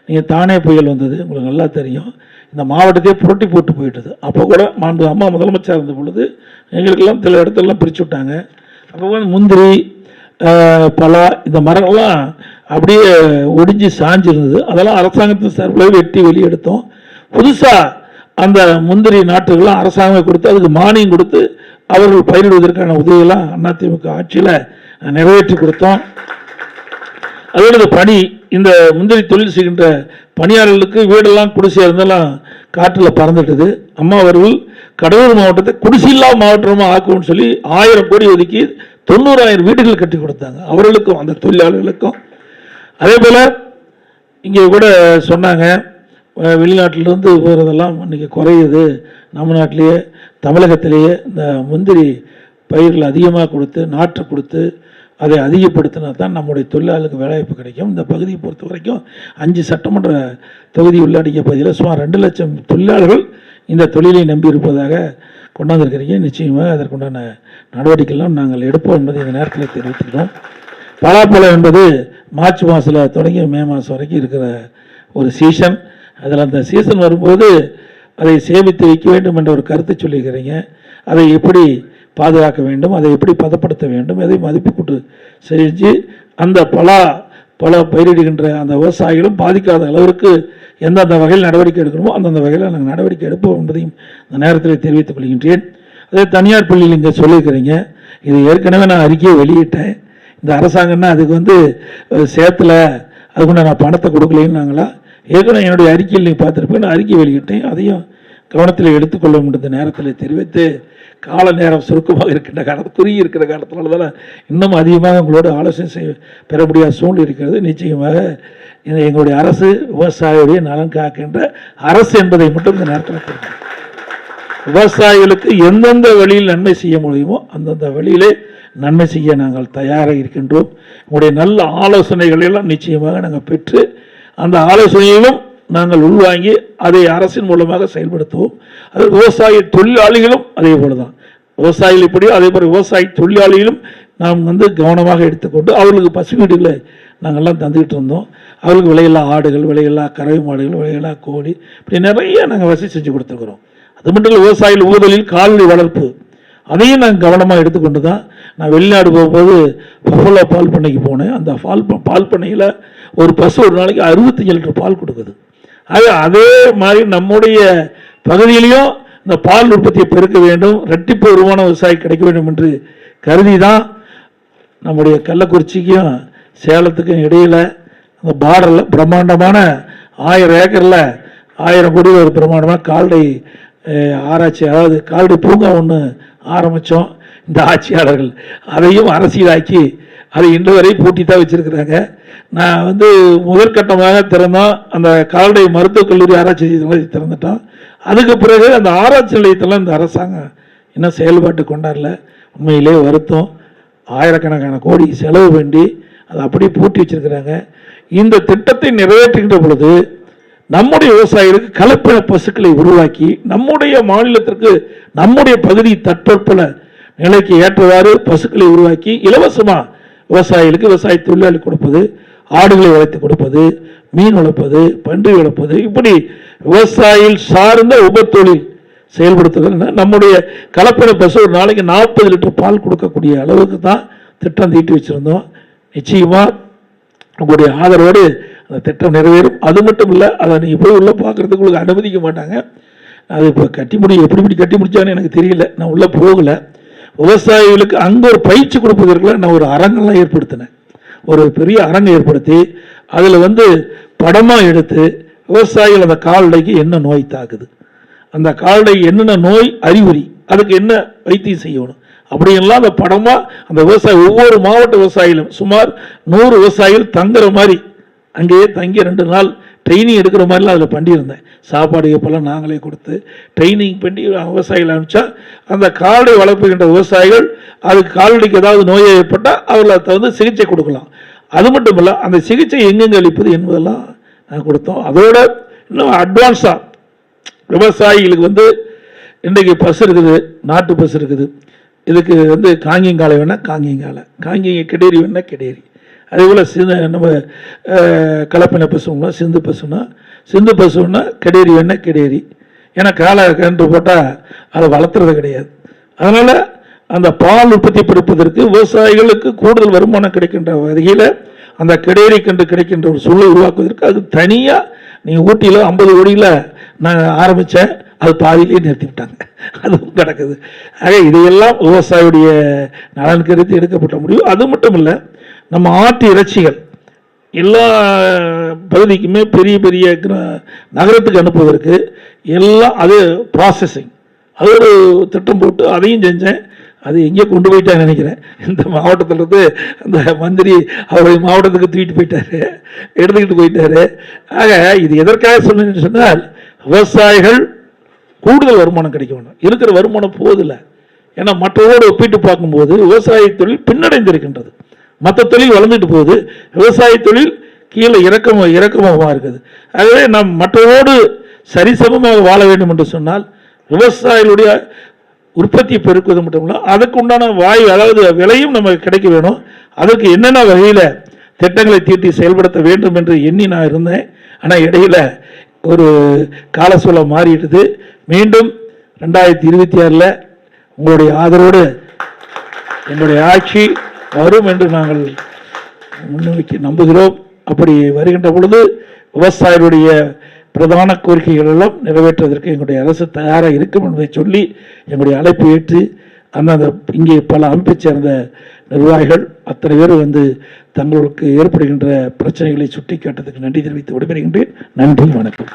நீங்கள் தானே புயல் வந்தது உங்களுக்கு நல்லா தெரியும். இந்த மாவட்டத்தையே புரட்டி போட்டு போயிட்டது. அப்போ கூட அம்மா முதலமைச்சர் இருந்த பொழுது எங்களுக்கெல்லாம் சில இடத்துலலாம் பிரித்து விட்டாங்க. அப்போ முந்திரி பலா இந்த மரங்கள்லாம் அப்படியே ஒடிஞ்சு சாஞ்சிருந்தது. அதெல்லாம் அரசாங்கத்தின் சார்பில் வெட்டி வெளியெடுத்தோம். புதுசாக அந்த முந்திரி நாட்டுகள்லாம் அரசாங்கமே கொடுத்து அதுக்கு மானியம் கொடுத்து அவர்கள் பயிரிடுவதற்கான உதவியெல்லாம் அதிமுக ஆட்சியில் நிறைவேற்றி கொடுத்தோம். அதோட பணி இந்த முந்திரி தொழில் செய்கின்ற பணியாளர்களுக்கு வீடெல்லாம் குடிசையாக இருந்தாலும் காற்றில் பறந்துட்டது. அம்மா அவர்கள் கடலூர் மாவட்டத்தை குடிசையில்லா மாவட்டமாக ஆக்கும்னு சொல்லி 1000 கோடி ஒதுக்கி 90,000 வீடுகள் கட்டி கொடுத்தாங்க அவர்களுக்கும் அந்த தொழிலாளர்களுக்கும். அதே போல் இங்கே கூட சொன்னாங்க வெளிநாட்டிலிருந்து போகிறதெல்லாம் இன்றைக்கி குறையுது, நம்ம நாட்டிலேயே தமிழகத்திலேயே இந்த முந்திரி பயிர்கள் அதிகமாக கொடுத்து நாற்று கொடுத்து அதை அதிகப்படுத்தினா தான் நம்முடைய தொழிலாளர்களுக்கு வேலைவாய்ப்பு கிடைக்கும். இந்த பகுதியை பொறுத்த வரைக்கும் 5 சட்டமன்ற தொகுதி உள்ளடக்கிய பகுதியில் சுமார் 2 லட்சம் தொழிலாளர்கள் இந்த தொழிலை நம்பி இருப்பதாக கொண்டாந்துருக்கிறீங்க. நிச்சயமாக அதற்குண்டான நடவடிக்கைகளும் நாங்கள் எடுப்போம் என்பதை இந்த நேரத்தில் தெரிவித்துக்கிறோம். பலாப்பழம் என்பது மார்ச் மாதத்தில் தொடங்கி மே மாதம் வரைக்கும் இருக்கிற ஒரு சீசன். அதில் அந்த சீசன் வரும்போது அதை சேமித்து வைக்க வேண்டும் என்ற ஒரு கருத்தை சொல்லியிருக்கிறீங்க. அதை எப்படி பாதுகாக்க வேண்டும், அதை எப்படி பதப்படுத்த வேண்டும், அதை மதிப்பு கூட்டு செஞ்சு அந்த பல பயிரிடுகின்ற அந்த விவசாயிகளும் பாதிக்காத அளவிற்கு எந்தெந்த வகையில் நடவடிக்கை எடுக்கணுமோ அந்தந்த வகையில் நாங்கள் நடவடிக்கை எடுப்போம் என்பதையும் இந்த நேரத்தில் தெரிவித்துக் கொள்கின்றேன். அதே தனியார் பள்ளியில் இங்கே சொல்லியிருக்கிறீங்க, இது ஏற்கனவே நான் அறிக்கையை வெளியிட்டேன். இந்த அரசாங்கம்னா அதுக்கு சேத்துல அதுக்குள்ள நான் பணத்தை கொடுக்கலைன்னு நாங்களா ஏற்கனவே என்னுடைய அறிக்கையில் நீங்கள் பார்த்துருப்பேன். நான் அறிக்கை வெளியிட்டேன், அதையும் கவனத்தில் எடுத்துக்கொள்ள இந்த நேரத்தில் தெரிவித்து, கால நேரம் சுருக்கமாக இருக்கின்ற குறுகி இருக்கிற காலத்தினால தான் இன்னும் அதிகமாக உங்களோட ஆலோசனை பெற முடியாத சூழ்நிலை இருக்கிறது. நிச்சயமாக எங்களுடைய அரசு விவசாயியுடைய நலன் காக்கின்ற அரசு என்பதை மட்டும் இந்த நேரத்தில் தெரியும். விவசாயிகளுக்கு எந்தெந்த வழியில் நன்மை செய்ய முடியுமோ அந்தந்த வழியிலே நன்மை செய்ய நாங்கள் தயாராக இருக்கின்றோம். உங்களுடைய நல்ல ஆலோசனைகளை எல்லாம் நிச்சயமாக நாங்கள் பெற்று அந்த ஆலோசனையிலும் நாங்கள் உள்வாங்கி அதை அரசின் மூலமாக செயல்படுத்துவோம். அது விவசாய தொழிலாளிகளும் அதே போல தான், விவசாயிகள் இப்படியோ அதே போல விவசாய தொழிலாளிகளும் நாம் கவனமாக எடுத்துக்கொண்டு அவர்களுக்கு பசு வீடுகளை நாங்கள்லாம் தந்துக்கிட்டு இருந்தோம். அவர்களுக்கு விலையில்லா ஆடுகள், விலையில்லா கறவை மாடுகள், விலையில்லா கோழி, இப்படி நிறைய நாங்கள் வசதி செஞ்சு கொடுத்துருக்குறோம். அது மட்டும் இல்லை, விவசாயிகள் ஊதலில் கால்நடை வளர்ப்பு அதையும் நாங்கள் கவனமாக எடுத்துக்கொண்டு தான். நான் வெளிநாடு போகும்போது பஃபலோ பால் பண்ணைக்கு போனேன். அந்த பால் பண்ணையில் ஒரு பசு ஒரு நாளைக்கு 65 லிட்டர் பால் கொடுக்குது. அதே மாதிரி நம்முடைய பகுதியிலையும் இந்த பால் உற்பத்தியை பெருக்க வேண்டும், இரட்டிப்பு வருமான விவசாயி கிடைக்க வேண்டும் என்று கருதி தான் நம்முடைய கள்ளக்குறிச்சிக்கும் சேலத்துக்கும் இடையில அந்த பார்டரில் பிரம்மாண்டமான 1000 ஏக்கரில் 1000 கோடி ஒரு பிரம்மாண்டமாக கால்நடை ஆராய்ச்சி, அதாவது கால்நடை பூங்கா ஒன்று ஆரம்பித்தோம். இந்த ஆட்சியாளர்கள் அதையும் அரசியலாக்கி அதை இன்று வரை பூட்டி தான் வச்சிருக்கிறாங்க. நான் முதற்கட்டமாக திறந்தோம், அந்த கால்நடை மருத்துவக் கல்லூரி ஆராய்ச்சி நிலையத்தை திறந்துட்டோம். அதுக்கு பிறகு அந்த ஆராய்ச்சி நிலையத்தில் இந்த அரசாங்கம் இன்னும் செயல்பாட்டு கொண்டாடல. உண்மையிலே வருத்தம். ஆயிரக்கணக்கான கோடி செலவு வேண்டி அதை அப்படியே பூட்டி வச்சிருக்கிறாங்க. இந்த திட்டத்தை நிறைவேற்றுகின்ற பொழுது நம்முடைய விவசாயிகளுக்கு கலப்பின பசுக்களை உருவாக்கி நம்முடைய மாநிலத்திற்கு நம்முடைய பகுதி தட்பவெப்ப நிலைக்கு ஏற்றவாறு பசுக்களை உருவாக்கி இலவசமா விவசாயிகளுக்கு விவசாய தொழிலாளி கொடுப்பது, ஆடுகளை வளர்த்து கொடுப்பது, மீன் வளர்ப்பது, பன்றி வளர்ப்பது, இப்படி விவசாயிகள் சார்ந்த உபத்தொழில் செயல்படுத்துகிறது. நம்முடைய கலப்பின பசு ஒரு நாளைக்கு 40 லிட்டர் பால் கொடுக்கக்கூடிய அளவுக்கு தான் திட்டம் தீட்டி வச்சிருந்தோம். நிச்சயமா உங்களுடைய ஆதரவோடு அந்த திட்டம் நிறைவேறும். அது மட்டும் இல்லை, அதை நீங்கள் போய் உள்ள பார்க்கறதுக்கு உங்களுக்கு அனுமதிக்க மாட்டாங்க. அது இப்போ எப்படி கட்டி முடிச்சான்னு எனக்கு தெரியல, நான் உள்ள போகல. விவசாயிகளுக்கு அங்கே ஒரு பயிற்சி கொடுப்பதற்குள்ள நான் ஒரு அரங்கெல்லாம் ஏற்படுத்தினேன். ஒரு பெரிய அரங்கை ஏற்படுத்தி அதில் படமாக எடுத்து விவசாயிகள் அந்த கால்நடைக்கு என்ன நோய் தாக்குது, அந்த கால்நடை என்னென்ன நோய் அறிகுறி, அதுக்கு என்ன வைத்தியம் செய்யணும் அப்படியெல்லாம் அந்த படமாக அந்த விவசாயி ஒவ்வொரு மாவட்ட விவசாயிகளும் சுமார் 100 விவசாயிகள் தங்குற மாதிரி அங்கேயே தங்கி 2 நாள் ட்ரைனிங் எடுக்கிற மாதிரிலாம் அதில் பண்ணியிருந்தேன். சாப்பாடு எப்பெல்லாம் நாங்களே கொடுத்து ட்ரைனிங் பண்ணி விவசாயிகள் அனுப்பிச்சா அந்த கால்நடை வளர்ப்புகின்ற விவசாயிகள் அதுக்கு கால்நடைக்கு ஏதாவது நோயை ஏற்பட்டால் அவர்களை சிகிச்சை கொடுக்கலாம். அது மட்டும் இல்லை, அந்த சிகிச்சை எங்கெங்கே அளிப்பது என்பதெல்லாம் நான் கொடுத்தோம். அதோட இன்னும் அட்வான்ஸாக விவசாயிகளுக்கு இன்றைக்கு பசு இருக்குது, நாட்டு பசு இருக்குது. இதுக்கு காங்கியங்காலை வேணால் காங்கியங்காலை, காங்கிய கிடேரி வேணால் கிடேரி. அதே போல் நம்ம கலப்பின பசுனா சிந்து பசுன்னா கிடேரி வேணால் கிடேரி. ஏன்னா காலை கன்று போட்டால் அதை வளர்த்துறது கிடையாது. அதனால் அந்த பால் உற்பத்தி பெருப்பதற்கு விவசாயிகளுக்கு கூடுதல் வருமானம் கிடைக்கின்ற வகையில் அந்த கிடேரி கன்று கிடைக்கின்ற ஒரு சூழலை உருவாக்குவதற்கு அது தனியாக நீங்கள் ஊட்டியில் 50 கோடியில் நான் ஆரம்பித்தேன், அது பாதியிலே நிறுத்தி விட்டாங்க, அதுவும் கிடக்குது. ஆக இதையெல்லாம் விவசாயியுடைய நலன் கருதி எடுக்கப்பட்ட முடியும். அது மட்டும் இல்லை, நம்ம ஆட்டு இறைச்சிகள் எல்லா பகுதிக்குமே பெரிய பெரிய நகரத்துக்கு அனுப்புவதற்கு எல்லாம் அது ப்ராசஸிங், அது ஒரு திட்டம் போட்டு அதையும் செஞ்சேன். அது எங்கே கொண்டு போயிட்டான்னு நினைக்கிறேன். இந்த மாவட்டத்திலிருந்து அந்த மந்திரி அவருடைய மாவட்டத்துக்கு தூக்கிட்டு எடுத்துக்கிட்டு போயிட்டாரு. ஆக இது எதற்காக சொன்னால் விவசாயிகள் கூடுதல் வருமானம் கிடைக்கணும். இருக்கிற வருமானம் போதில்லை. ஏன்னா மற்றவரோடு ஒப்பிட்டு பார்க்கும்போது விவசாய தொழில் பின்னடைந்திருக்கின்றது. மற்ற தொழில் வளர்ந்துட்டு போகுது, விவசாய தொழில் கீழே இறக்கமாக இருக்குது. ஆகவே நாம் மற்றவரோடு சரிசமமாக வாழ வேண்டும் என்று சொன்னால் விவசாயிகளுடைய உற்பத்தியை பெருக்குவது மட்டும் இல்லை, அதுக்கு உண்டான அதாவது விலையும் நமக்கு கிடைக்க வேணும். அதற்கு என்னென்ன வகையில் திட்டங்களை தீட்டி செயல்படுத்த வேண்டும் என்று எண்ணி நான் இருந்தேன். ஆனால் இடையில ஒரு கால சூழல் மாறிடுது. மீண்டும் 2026 உங்களுடைய ஆதரவோடு என்னுடைய ஆட்சி வரும் என்று நாங்கள் முன்னோக்கி நம்புகிறோம். அப்படி வருகின்ற பொழுது விவசாயிகளுடைய பிரதான கோரிக்கைகள் எல்லாம் நிறைவேற்றுவதற்கு எங்களுடைய அரசு தயாராக இருக்கும் என்பதை சொல்லி எங்களுடைய அழைப்பு ஏற்று அந்த இங்கே பல அமைப்பை சேர்ந்த நிர்வாகிகள் அத்தனை பேர் தங்களுக்கு ஏற்படுகின்ற பிரச்சனைகளை சுட்டி காட்டுவதற்கு நன்றி தெரிவித்து விடைபெறுகின்றேன். நன்றி, வணக்கம்.